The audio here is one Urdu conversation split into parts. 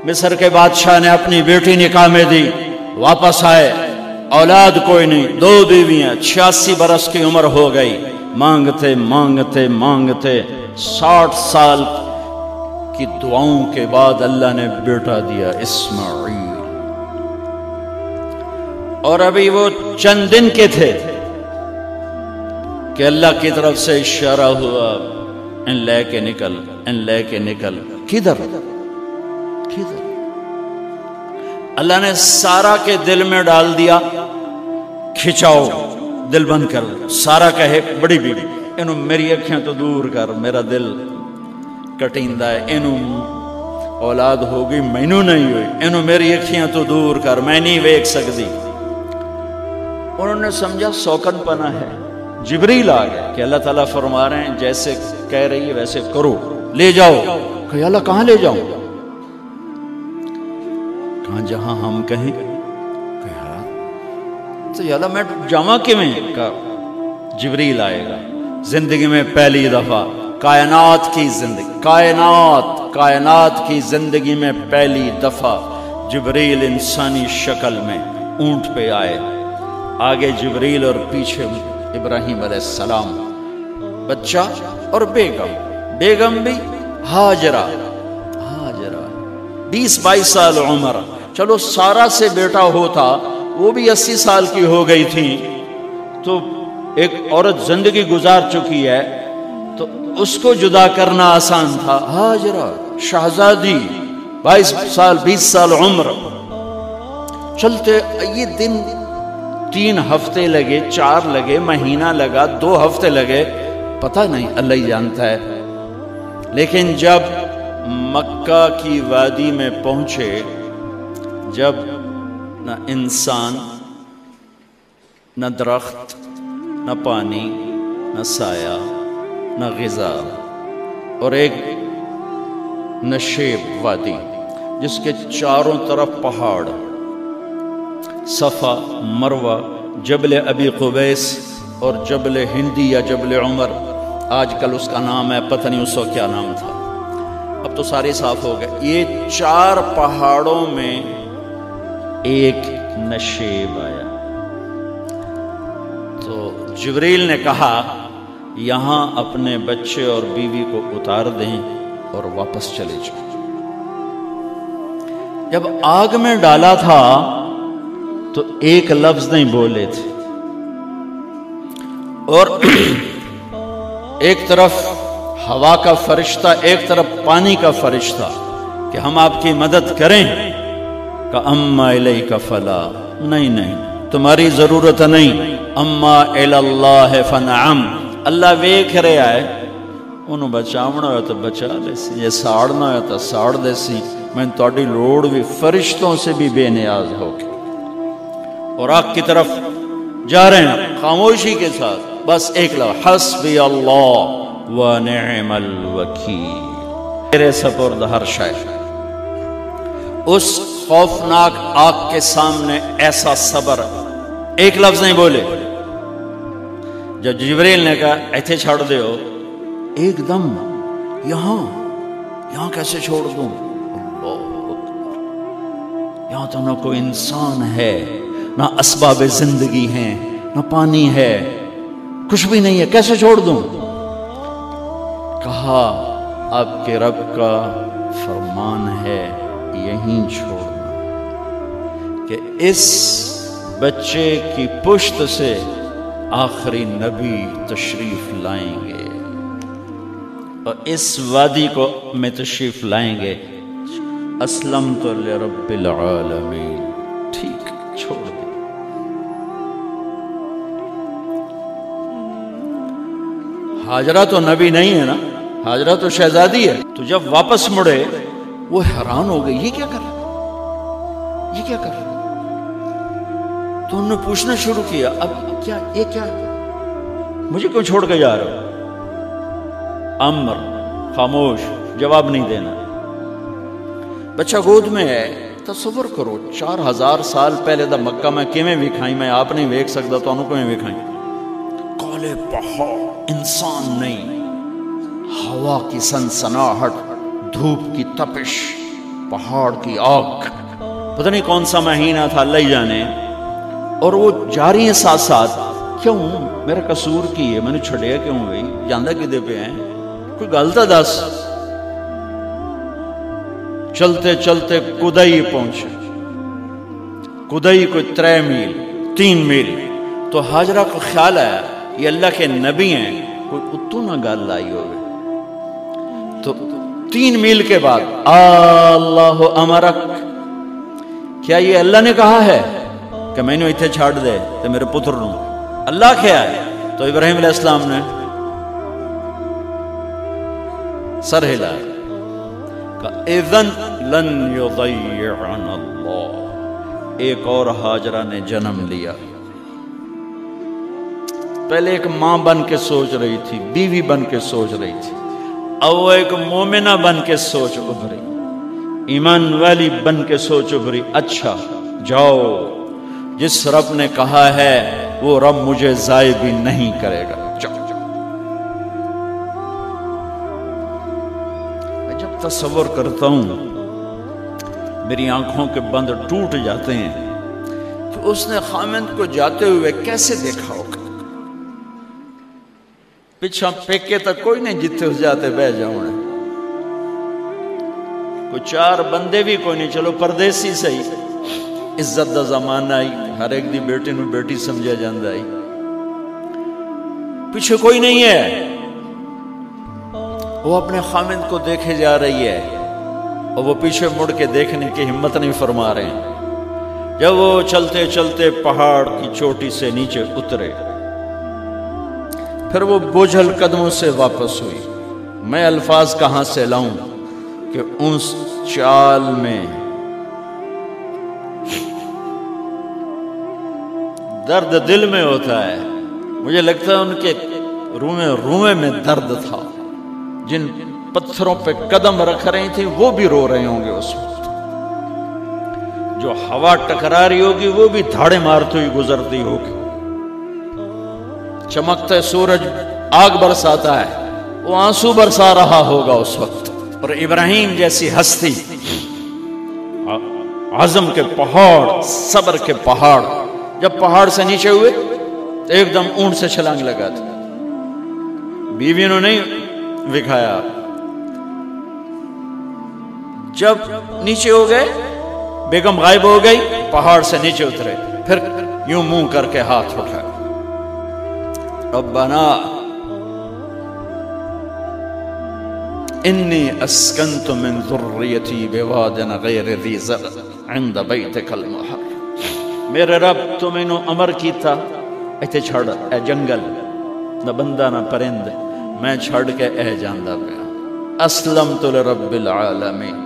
مصر کے بادشاہ نے اپنی بیٹی نکاح میں دی، واپس آئے، اولاد کوئی نہیں، 2 بیویاں، 86 برس کی عمر ہو گئی، مانگتے مانگتے مانگتے 60 سال کی دعاؤں کے بعد اللہ نے بیٹا دیا، اسماعیل۔ اور ابھی وہ چند دن کے تھے کہ اللہ کی طرف سے اشارہ ہوا، ان لے کے نکل، ان لے کے نکل۔ کدھر؟ کدھر؟ اللہ نے سارا کے دل میں ڈال دیا، کھچاؤ، دل بند کر۔ سارا کہے بڑی بیوی، انہوں میری اکھیاں تو دور کر، میرا دل کٹیندہ ہے، انہوں اولاد ہوگی مینوں نہیں ہوئی، انہوں میری اکھیاں تو دور کر، میں نہیں ویکھ سکتی۔ انہوں نے سمجھا سوکن پنا ہے۔ جبریل آ گئے کہ اللہ تعالیٰ فرما رہے ہیں جیسے کہہ رہی ہے ویسے کرو، لے جاؤ۔ کہ اللہ کہاں لے جاؤں؟ کہاں جہاں ہم کہیں۔ تو یا اللہ میں جامع کیویں؟ کہا جبریل آئے گا زندگی میں پہلی دفعہ، کائنات کی زندگی، کائنات کی زندگی میں پہلی دفعہ جبریل انسانی شکل میں اونٹ پہ آئے، آگے جبریل اور پیچھے ابراہیم علیہ السلام، بچہ اور بیگم بھی ہاجرہ 20-22 سال عمر۔ چلو سارا سے بیٹا ہوتا، وہ بھی 80 سال کی ہو گئی تھی، تو ایک عورت زندگی گزار چکی ہے تو اس کو جدا کرنا آسان تھا۔ ہاجرہ شہزادی 22 سال 20 سال عمر۔ چلتے یہ دن 3 ہفتے لگے، 4 لگے، مہینہ لگا، 2 ہفتے لگے، پتہ نہیں، اللہ ہی جانتا ہے۔ لیکن جب مکہ کی وادی میں پہنچے، جب نہ انسان، نہ درخت، نہ پانی، نہ سایہ، نہ غذا، اور ایک نشیب وادی جس کے چاروں طرف پہاڑ، صفا، مروہ، جبل ابی قبیس اور جبل ہندی یا جبل عمر، آج کل اس کا نام ہے، پتہ نہیں اس وقت کیا نام تھا، اب تو سارے صاف ہو گئے۔ یہ 4 پہاڑوں میں ایک نشیب آیا، تو جبریل نے کہا یہاں اپنے بچے اور بیوی کو اتار دیں اور واپس چلے جائیں۔ جب آگ میں ڈالا تھا تو ایک لفظ نہیں بولے تھے، اور ایک طرف ہوا کا فرشتہ، ایک طرف پانی کا فرشتہ کہ ہم آپ کی مدد کریں، کہ اما الیک فلا، نہیں تمہاری ضرورت نہیں، اما اللہ فنعم، اللہ ویکھ رہا ہے، انہوں بچاونا ہوا تو بچا لے سی، یہ ساڑنا ہوا تو ساڑ دے سی، میں تہاڈی لوڑ بھی فرشتوں سے بھی بے نیاز ہو کے۔ اور آگ کی طرف جا رہے ہیں خاموشی کے ساتھ، بس ایک لفظ، حسبی اللہ ونعم الوکیل، میرے سپرد ہر شے۔ اس خوفناک آگ کے سامنے ایسا صبر، ایک لفظ نہیں بولے۔ جب جبریل نے کہا ایتھے چھوڑ دے ہو، ایک دم یہاں کیسے چھوڑ دوں؟ اللہ اکبر، یہاں تو نہ کوئی انسان ہے، نہ اسباب زندگی ہیں، نہ پانی ہے، کچھ بھی نہیں ہے، کیسے چھوڑ دوں؟ کہا آپ کے رب کا فرمان ہے یہیں چھوڑنا، کہ اس بچے کی پشت سے آخری نبی تشریف لائیں گے اور اس وادی کو میں تشریف لائیں گے۔ اسلمت لرب العالمین، ٹھیک چھوڑ دے۔ ہاجرہ تو نبی نہیں ہے نا، ہاجرہ تو شہزادی ہے۔ تو جب واپس مڑے وہ حیران ہو گئی، یہ کیا کر رہا، یہ کیا کر رہا؟ تو انہوں نے پوچھنا شروع کیا، اب کیا، یہ کیا، مجھے کیوں چھوڑ کے جا رہا ہو؟ امر، خاموش، جواب نہیں دینا۔ بچہ گود میں ہے، تصور کرو 4000 سال پہلے دا مکہ میں کیویں وکھائی، میں آپ نہیں ویکھ سکتا تو انہوں کیویں وکھائی؟ کالے پہاڑ، انسان نہیں، ہوا کی سنسناہٹ، دھوپ کی تپش، پہاڑ کی آگ، پتہ نہیں کون سا مہینہ تھا اللہ ہی جانے، اور وہ جاری ہیں ساتھ ساتھ. کیوں میرا قصور کی ہے، میں نے چھڑیا کیوں بھائی، جاندہ کدے پہ ہیں، کوئی غلطہ دس. چلتے چلتے کدئی پہنچے. کدئی کوئی 3 میل 3 میل. تو ہاجرہ کو خیال آیا یہ اللہ کے نبی ہیں، کوئی اتو نہ گال لائی ہوگی. تو 3 میل کے بعد اللہ امرک، کیا یہ اللہ نے کہا ہے کہ میں نے اتنے چھاڑ دے تو میرے پتر نوں اللہ کیا ہے؟ تو ابراہیم علیہ السلام نے سر ہلایا کہ اذن لن یضیعنا اللہ. ایک اور ہاجرہ نے جنم لیا. پہلے ایک ماں بن کے سوچ رہی تھی، بیوی بن کے سوچ رہی تھی، اب وہ ایک مومنہ بن کے سوچ ابھری، ایمان والی بن کے سوچ ابھری. اچھا جاؤ، جس رب نے کہا ہے وہ رب مجھے ضائع بھی نہیں کرے گا. میں جب تصور کرتا ہوں میری آنکھوں کے بند ٹوٹ جاتے ہیں کہ اس نے خامند کو جاتے ہوئے کیسے دیکھا ہوگا. پیچھا پیکے تک کوئی نہیں جتے اس جاتے بہ جاؤں، کوئی 4 بندے بھی کوئی نہیں، چلو پردیسی صحیح، عزت دا زمانہ آئی، ہر ایک دی بیٹی نو بیٹی سمجھا جاندہ آئی، پیچھے کوئی نہیں ہے. وہ اپنے خامند کو دیکھے جا رہی ہے اور وہ پیچھے مڑ کے دیکھنے کی ہمت نہیں فرما رہے ہیں. جب وہ چلتے چلتے پہاڑ کی چوٹی سے نیچے اترے، پھر وہ بوجھل قدموں سے واپس ہوئی. میں الفاظ کہاں سے لاؤں کہ اس چال میں درد دل میں ہوتا ہے. مجھے لگتا ہے ان کے روئے میں درد تھا. جن پتھروں پہ قدم رکھ رہی تھی وہ بھی رو رہے ہوں گے اس وقت. جو ہوا ٹکرا رہی ہوگی وہ بھی دھاڑے مارتی ہوئی گزرتی ہوگی. چمکتا سورج آگ برساتا ہے، وہ آنسو برسا رہا ہوگا اس وقت. اور ابراہیم جیسی ہستی، عزم کے پہاڑ، صبر کے پہاڑ، جب پہاڑ سے نیچے ہوئے تو ایک دم اونٹ سے چھلانگ لگا تھا. بیوی نے نہیں دکھایا. جب نیچے ہو گئے، بیگم غائب ہو گئی، پہاڑ سے نیچے اترے، پھر یوں منہ کر کے ہاتھ اٹھایا، ربنا انی اسکنت من ذریتی بواد غیر ذی زرع عند بیتک المحرم. میرے رب تو میں نے امر کیتا ایتھے چھڑ، اے جنگل نہ بندہ نہ پرند، میں چھڑ کے اے جاندہ پہ اسلمت لرب العالمین.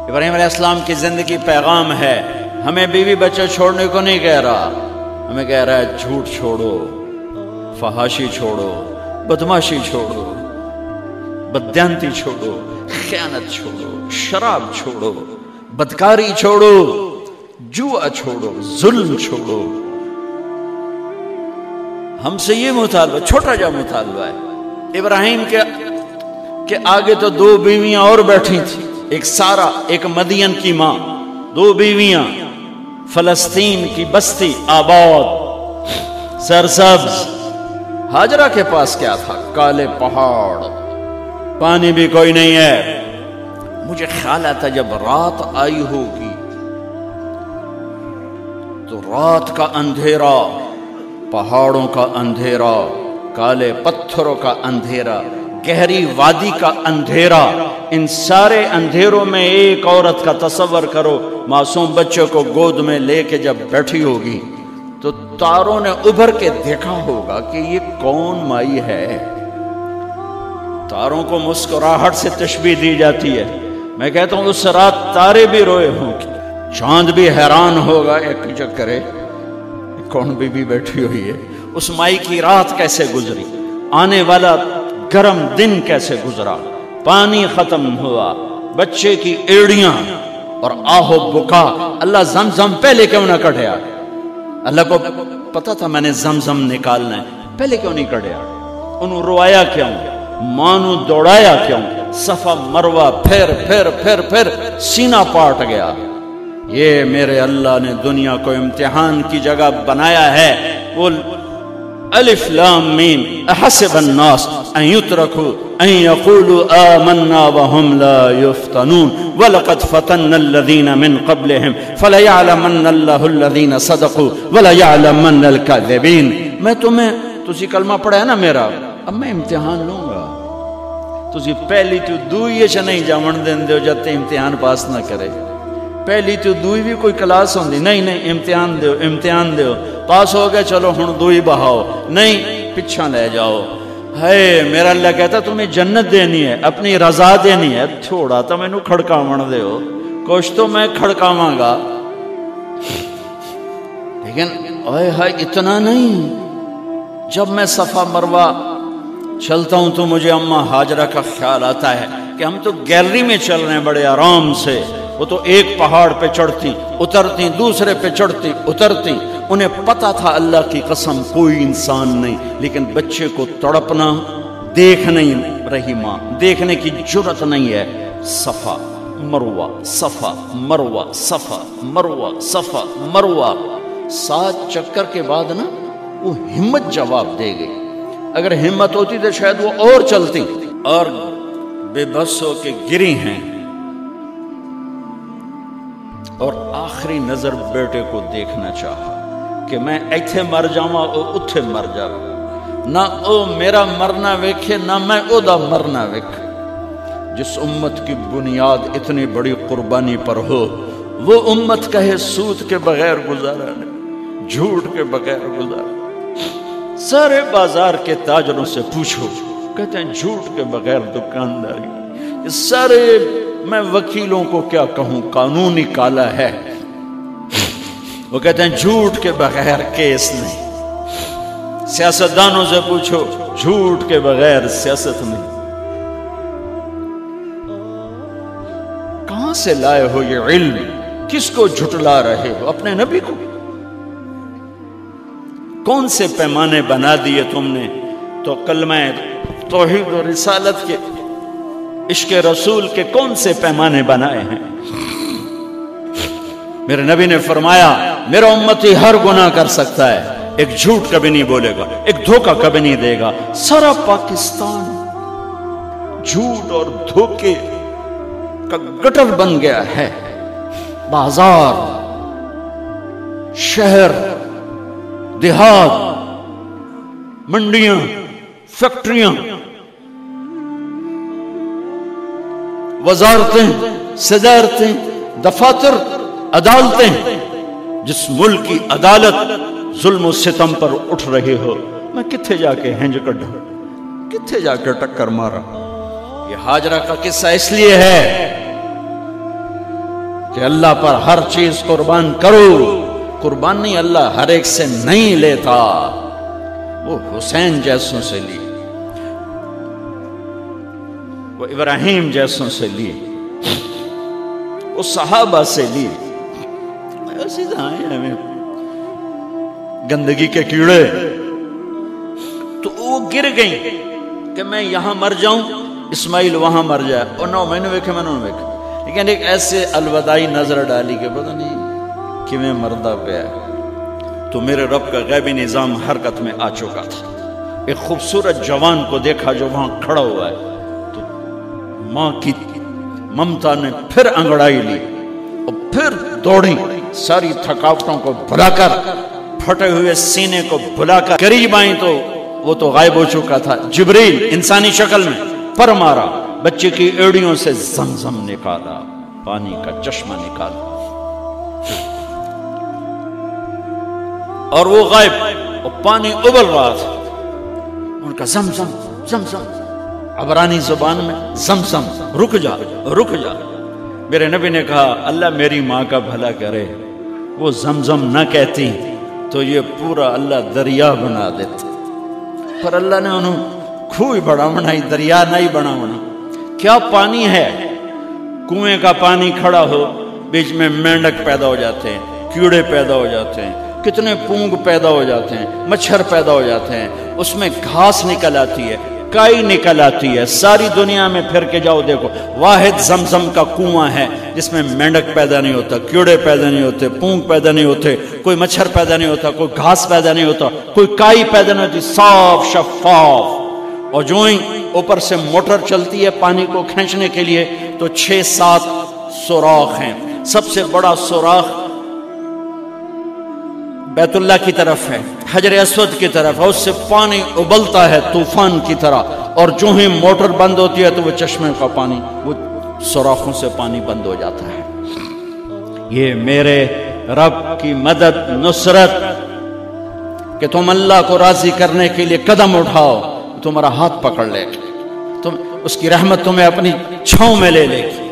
ابراہیم علیہ السلام کی زندگی پیغام ہے. ہمیں بیوی بچے چھوڑنے کو نہیں کہہ رہا، ہمیں کہہ رہا ہے جھوٹ چھوڑو، فحاشی چھوڑو، بدماشی چھوڑو، بددیانتی چھوڑو، خیانت چھوڑو، شراب چھوڑو، بدکاری چھوڑو، جوا چھوڑو، ظلم چھوڑو. ہم سے یہ مطالبہ، چھوٹا جا مطالبہ ہے. ابراہیم کے آگے تو 2 بیویاں اور بیٹھی تھیں، ایک سارا، ایک مدین کی ماں، 2 بیویاں. فلسطین کی بستی آباد سرسبز. ہاجرہ کے پاس کیا تھا؟ کالے پہاڑ، پانی بھی کوئی نہیں ہے. مجھے خیال آتا جب رات آئی ہوگی تو رات کا اندھیرا، پہاڑوں کا اندھیرا، کالے پتھروں کا اندھیرا، گہری وادی کا اندھیرا، ان سارے اندھیروں میں ایک عورت کا تصور کرو، معصوم بچوں کو گود میں لے کے جب بیٹھی ہوگی تو تاروں نے ابھر کے دیکھا ہوگا کہ یہ کون مائی ہے. تاروں کو مسکراہٹ سے تشبیہ دی جاتی ہے. میں کہتا ہوں اس رات تارے بھی روئے ہوں گے، چاند بھی حیران ہوگا، ایک چکرے کون بی بی بیٹھی ہوئی ہے. اس مائی کی رات کیسے گزری، آنے والا گرم دن کیسے گزرا، پانی ختم ہوا، بچے کی ایڑیاں اور آہو بکا. اللہ زمزم پہلے کیوں نہ کڑھیا؟ اللہ کو پتا تھا میں نے زمزم نکالنا ہے، پہلے کیوں نہیں کڑھیا؟ انہوں روایا کیوں؟ مانو دوڑایا کیوں؟ صفا مروہ پھر پھر پھر پھر سینہ پاٹ گیا۔ یہ میرے اللہ نے دنیا کو امتحان کی جگہ بنایا ہے۔ وہ الف لام میم احسب الناس ان يتركوا ان يقولوا آمنا وهم لا يفتنون ولقد فتنا الذين من قبلهم فليعلمن الله الذين صدقوا وليعلمن الكاذبين۔ میں تسی کلمہ پڑھا ہے نا میرا، اب میں امتحان لوں گا۔ تسی پہلی تو دوئی چ نہیں جاون دین دیو جب تے امتحان پاس نہ کرے۔ پہلی تو دوئی بھی کوئی کلاس ہوندی نہیں، امتحان دیو امتحان دیو، پاس ہو گئے چلو ہن دوئی بہاؤ، نہیں پچھا لے جاؤ۔ ہے میرا اللہ کہتا تمہیں جنت دینی ہے، اپنی رضا دینی ہے، تھوڑا تو میں نو کھڑکاون دیو، کچھ تو میں کھڑکاواں گا، لیکن اوئے ہائے اتنا نہیں۔ جب میں صفا مروہ چلتا ہوں تو مجھے اماں ہاجرہ کا خیال آتا ہے کہ ہم تو گیلری میں چل رہے ہیں بڑے آرام سے، وہ تو ایک پہاڑ پہ چڑھتی اترتی، دوسرے پہ چڑھتی اترتی، انہیں پتا تھا اللہ کی قسم کوئی انسان نہیں، لیکن بچے کو تڑپنا دیکھ نہیں رہی ماں، دیکھنے کی جرت نہیں ہے۔ صفا مروہ صفا مروہ صفا مروہ صفا مروہ، 7 چکر کے بعد نا وہ ہمت جواب دے گئی۔ اگر ہمت ہوتی تو شاید وہ اور چلتی، اور بے بس ہو کے گری ہیں، اور آخری نظر بیٹے کو دیکھنا چاہا کہ میں ایتھے مر جاواں او اتھے مر جاواں، نہ او میرا مرنا ویکھے نہ میں او دا مرنا ویکھ۔ جس امت کی بنیاد اتنی بڑی قربانی پر ہو، وہ امت کہے سود کے بغیر گزارا نہیں، جھوٹ کے بغیر گزارا۔ سارے بازار کے تاجروں سے پوچھو، کہتے ہیں جھوٹ کے بغیر دکانداری۔ یہ سارے میں وکیلوں کو کیا کہوں، قانون نکالا ہے، وہ کہتے ہیں جھوٹ کے بغیر کیس نہیں۔ سیاستدانوں سے پوچھو، جھوٹ کے بغیر سیاست نہیں۔ کہاں سے لائے ہو یہ علم؟ کس کو جھٹلا رہے ہو؟ اپنے نبی کو؟ کون سے پیمانے بنا دیے تم نے؟ تو کلمہ توحید و رسالت کے، عشق رسول کے کون سے پیمانے بنائے ہیں؟ میرے نبی نے فرمایا میرا امتی ہر گناہ کر سکتا ہے، ایک جھوٹ کبھی نہیں بولے گا، ایک دھوکہ کبھی نہیں دے گا۔ سارا پاکستان جھوٹ اور دھوکے کا گٹر بن گیا ہے۔ بازار، شہر، دیہات، منڈیاں، فیکٹریاں، وزارتیں، صدارتیں، دفاتر، عدالتیں، جس ملک کی عدالت ظلم و ستم پر اٹھ رہے ہو، میں کتھے جا کے ہنج کڈھا، کتھے جا کے ٹکر مارا۔ یہ ہاجرہ کا قصہ اس لیے ہے کہ اللہ پر ہر چیز قربان کرو۔ قربان نہیں، اللہ ہر ایک سے نہیں لیتا، وہ حسین جیسوں سے لی، وہ ابراہیم جیسوں سے لی، وہ صحابہ سے لی۔ ایسی آئے ہمیں گندگی کے کیڑے، تو وہ گر گئیں کہ میں یہاں مر جاؤں، اسماعیل وہاں مر جائے، اور نو میں نے ویکھے میں نے ویکھے، لیکن ایک ایسے الوداعی نظر ڈالی کہ پتہ نہیں کہ میں مردہ پہ ہے۔ تو میرے رب کا غیبی نظام حرکت میں آ چکا تھا۔ ایک خوبصورت جوان کو دیکھا جو وہاں کھڑا ہوا ہے، تو ماں کی ممتا نے پھر انگڑائی لی اور پھر دوڑی، ساری تھکاوٹوں کو بھلا کر، پھٹے ہوئے سینے کو بھلا کر قریب آئیں تو وہ تو غائب ہو چکا تھا۔ جبریل انسانی شکل میں پر مارا، بچے کی ایڑیوں سے زمزم نکالا، پانی کا چشمہ نکالا، اور وہ غائب، اور پانی ابل رہا تھا۔ ان کا زمزم زمزم، عبرانی زبان میں زمزم، رک جا رک جا۔ میرے نبی نے کہا اللہ میری ماں کا بھلا کرے، وہ زمزم نہ کہتی تو یہ پورا اللہ دریا بنا دیتا، پر اللہ نے انہوں کھوئی بڑا بنائی، دریا نہیں بنا بنا۔ کیا پانی ہے؟ کنویں کا پانی کھڑا ہو، بیچ میں مینڈک پیدا ہو جاتے ہیں، کیڑے پیدا ہو جاتے ہیں، کتنے پونگ پیدا ہو جاتے ہیں، مچھر پیدا ہو جاتے ہیں، اس میں گھاس نکل آتی ہے، کائی نکل آتی ہے. ساری دنیا میں پھر کے جاؤ دیکھو, واحد زمزم کا کنواں ہے جس میں مینڈک پیدا نہیں ہوتا, کیڑے پیدا نہیں ہوتے, پونگ پیدا نہیں ہوتے, کوئی مچھر پیدا نہیں ہوتا, کوئی گھاس پیدا نہیں ہوتا, کوئی کائی پیدا نہیں ہوتی, صاف شفاف. اور جو ہی اوپر سے موٹر چلتی ہے پانی کو کھینچنے کے لیے تو 6-7 سوراخ ہیں. سب سے بڑا سوراخ بیت اللہ کی طرف ہے, حجر اسود کی طرف ہے, اس سے پانی ابلتا ہے طوفان کی طرح, اور جو ہی موٹر بند ہوتی ہے تو وہ چشمے کا پانی, وہ سوراخوں سے پانی بند ہو جاتا ہے. یہ میرے رب کی مدد نصرت کہ تم اللہ کو راضی کرنے کے لیے قدم اٹھاؤ, تمہارا ہاتھ پکڑ لے, تم اس کی رحمت تمہیں اپنی چھاؤں میں لے لے گی.